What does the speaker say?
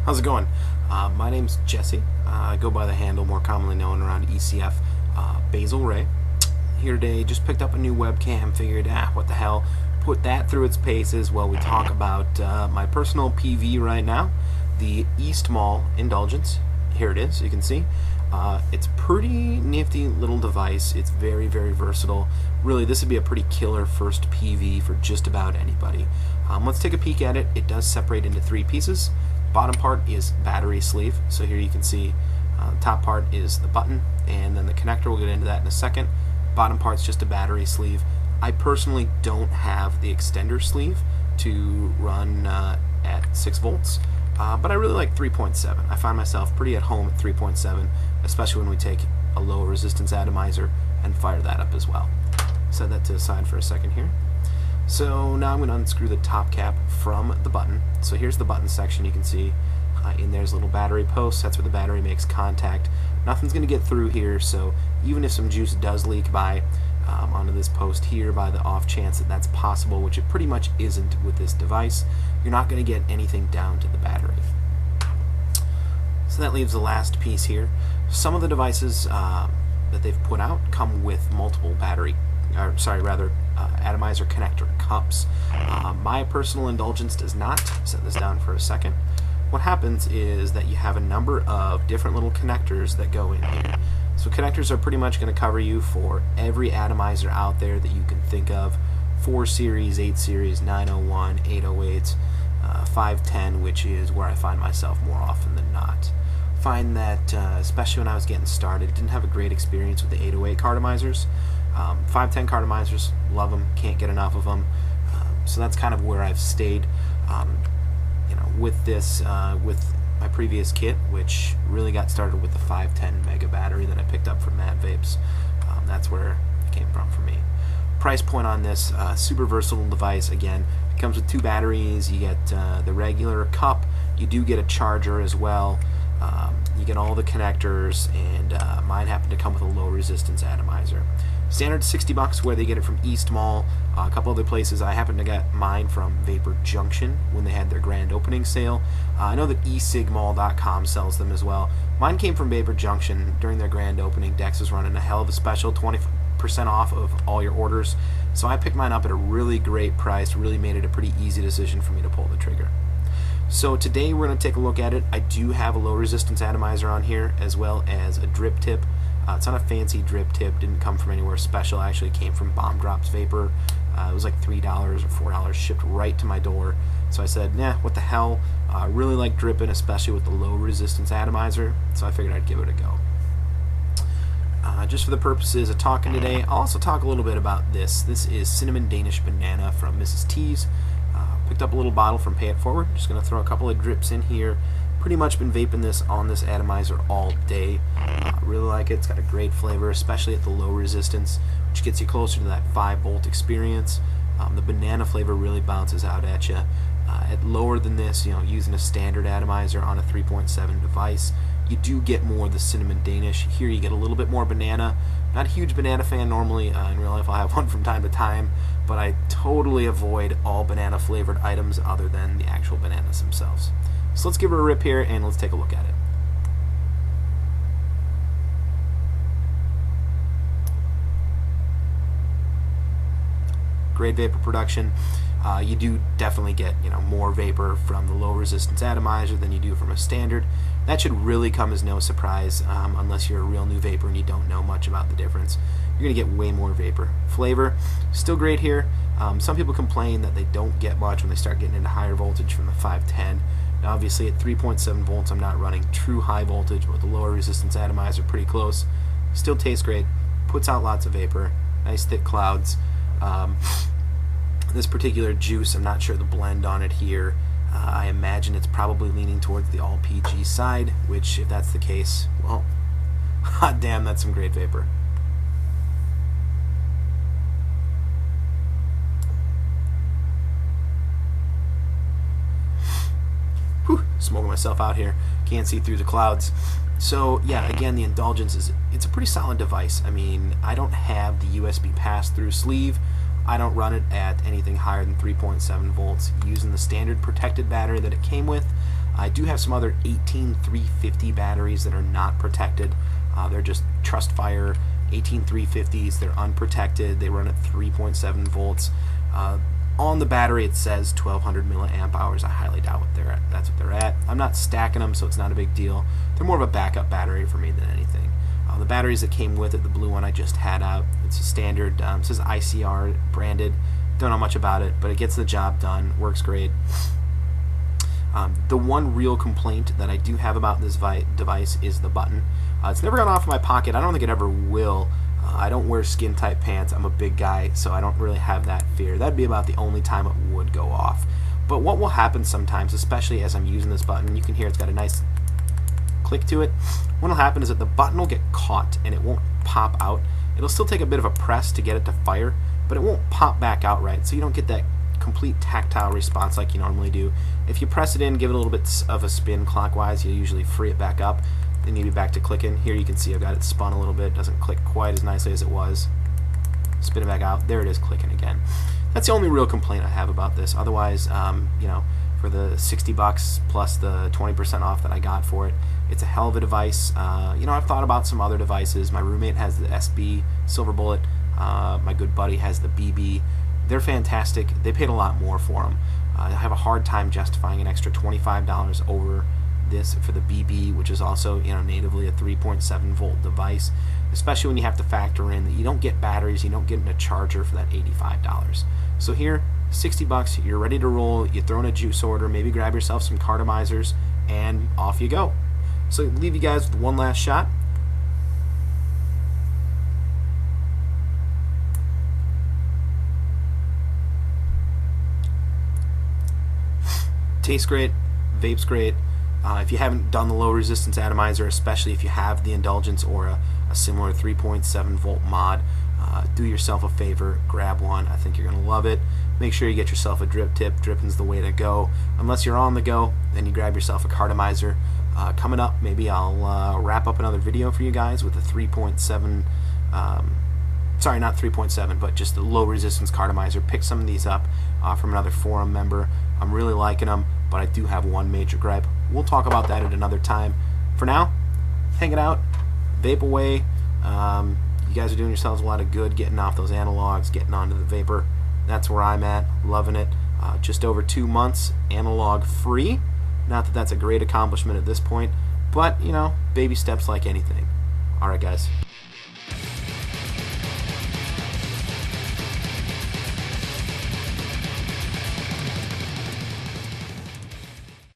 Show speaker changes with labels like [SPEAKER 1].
[SPEAKER 1] How's it going? My name's Jesse. I go by the handle more commonly known around ECF, Basil Ray. Here today, just picked up a new webcam, figured, what the hell, put that through its paces while we talk about my personal PV right now, the East Mall Indulgence. Here it is, you can see. It's a pretty nifty little device. It's very, very versatile. Really, this would be a pretty killer first PV for just about anybody. Let's take a peek at it. It does separate into three pieces. Bottom part is battery sleeve. So here you can see the top part is the button, and then the connector, we'll get into that in a second. Bottom part's just a battery sleeve. I personally don't have the extender sleeve to run at 6 volts. But I really like 3.7. I find myself pretty at home at 3.7, especially when we take a low resistance atomizer and fire that up as well. Set that to the side for a second here. So now I'm going to unscrew the top cap from the button. So here's the button section. You can see in there's a little battery post. That's where the battery makes contact. Nothing's going to get through here, so even if some juice does leak by onto this post here, by the off chance that that's possible, which it pretty much isn't with this device, you're not going to get anything down to the battery. So that leaves the last piece here. Some of the devices that they've put out come with multiple atomizer connector cups. My personal Indulgence does not. Set this down for a second. What happens is that you have a number of different little connectors that go in here. So connectors are pretty much going to cover you for every atomizer out there that you can think of. 4 series, 8 series, 901, 808, 510, which is where I find myself more often than not. Find that, especially when I was getting started, didn't have a great experience with the 808 cartomizers. 510 cartomizers, love them, can't get enough of them. So that's kind of where I've stayed. With this, with my previous kit, which really got started with the 510 mega battery that I picked up from Mad Vapes. That's where it came from for me. Price point on this, super versatile device. Again, it comes with 2 batteries. You get the regular cup. You do get a charger as well. You get all the connectors, and mine happened to come with a low resistance atomizer. Standard $60 where they get it from East Mall. A couple other places I happened to get mine from Vapor Junction when they had their grand opening sale. I know that esigmall.com sells them as well. Mine came from Vapor Junction during their grand opening. Dex was running a hell of a special, 20% off of all your orders. So I picked mine up at a really great price. Really made it a pretty easy decision for me to pull the trigger. So today we're going to take a look at it. I do have a low resistance atomizer on here as well as a drip tip. It's not a fancy drip tip, didn't come from anywhere special. It actually came from Bomb Drops Vapor. It was like $3 or $4 shipped right to my door. So I said, nah, what the hell. I really like dripping, especially with the low resistance atomizer, so I figured I'd give it a go. Just for the purposes of talking today, I'll also talk a little bit about this. This is Cinnamon Danish Banana from Mrs. T's. Picked up a little bottle from Pay It Forward. Just going to throw a couple of drips in here. Pretty much been vaping this on this atomizer all day. Really like it. It's got a great flavor, especially at the low resistance, which gets you closer to that 5 volt experience. The banana flavor really bounces out at you. At lower than this, using a standard atomizer on a 3.7 device, you do get more of the Cinnamon Danish. Here you get a little bit more banana. Not a huge banana fan normally. In real life I'll have one from time to time, but I totally avoid all banana flavored items other than the actual bananas themselves. So let's give it a rip here and let's take a look at it. Great vapor production. You do definitely get more vapor from the low resistance atomizer than you do from a standard. That should really come as no surprise unless you're a real new vapor and you don't know much about the difference. You're going to get way more vapor. Flavor, still great here. Some people complain that they don't get much when they start getting into higher voltage from the 510. Now obviously at 3.7 volts I'm not running true high voltage, but with the lower resistance atomizer pretty close. Still tastes great, puts out lots of vapor, nice thick clouds. This particular juice, I'm not sure the blend on it here. I imagine it's probably leaning towards the all PG side, which if that's the case, well, hot damn, that's some great vapor. Whew, smoking myself out here. Can't see through the clouds. So yeah, again, the Indulgence it's a pretty solid device. I mean, I don't have the USB pass-through sleeve. I don't run it at anything higher than 3.7 volts using the standard protected battery that it came with. I do have some other 18350 batteries that are not protected. They're just Trustfire 18350s. They're unprotected. They run at 3.7 volts. On the battery it says 1200 milliamp hours. I highly doubt that's what they're at. I'm not stacking them, so it's not a big deal. They're more of a backup battery for me than anything. The batteries that came with it, the blue one I just had out, it's a standard, it says ICR branded. Don't know much about it, but it gets the job done, works great. The one real complaint that I do have about this device is the button. It's never gone off in my pocket. I don't think it ever will. I don't wear skin tight pants. I'm a big guy, so I don't really have that fear. That'd be about the only time it would go off. But what will happen sometimes, especially as I'm using this button, you can hear it's got a nice click to it. What will happen is that the button will get caught and it won't pop out. It'll still take a bit of a press to get it to fire, but it won't pop back out right, so you don't get that complete tactile response like you normally do. If you press it in, give it a little bit of a spin clockwise, you'll usually free it back up. Then you'll be back to clicking. Here you can see I've got it spun a little bit. Doesn't click quite as nicely as it was. Spin it back out. There it is, clicking again. That's the only real complaint I have about this. Otherwise, you know, for the $60 plus the 20% off that I got for it, it's a hell of a device. You know, I've thought about some other devices. My roommate has the SB Silver Bullet. My good buddy has the BB. They're fantastic. They paid a lot more for them. I have a hard time justifying an extra $25 over this for the BB, which is also, you know, natively a 3.7 volt device, especially when you have to factor in that you don't get batteries, you don't get a charger for that $85. So here, $60, you're ready to roll. You throw in a juice order, maybe grab yourself some cartomizers, and off you go. So leave you guys with one last shot. Tastes great, vapes great. If you haven't done the low resistance atomizer, especially if you have the Indulgence or a similar 3.7 volt mod, do yourself a favor, grab one. I think you're going to love it. Make sure you get yourself a drip tip. Dripping's the way to go. Unless you're on the go, then you grab yourself a cartomizer. Coming up, maybe I'll wrap up another video for you guys with a 3.7, sorry, not 3.7, but just the low resistance cartomizer. Pick some of these up from another forum member. I'm really liking them, but I do have one major gripe. We'll talk about that at another time. For now, hang it out, vape away. You guys are doing yourselves a lot of good getting off those analogs, getting onto the vapor. That's where I'm at, loving it. Just over 2 months analog free. Not that that's a great accomplishment at this point, but, you know, baby steps like anything. Alright guys.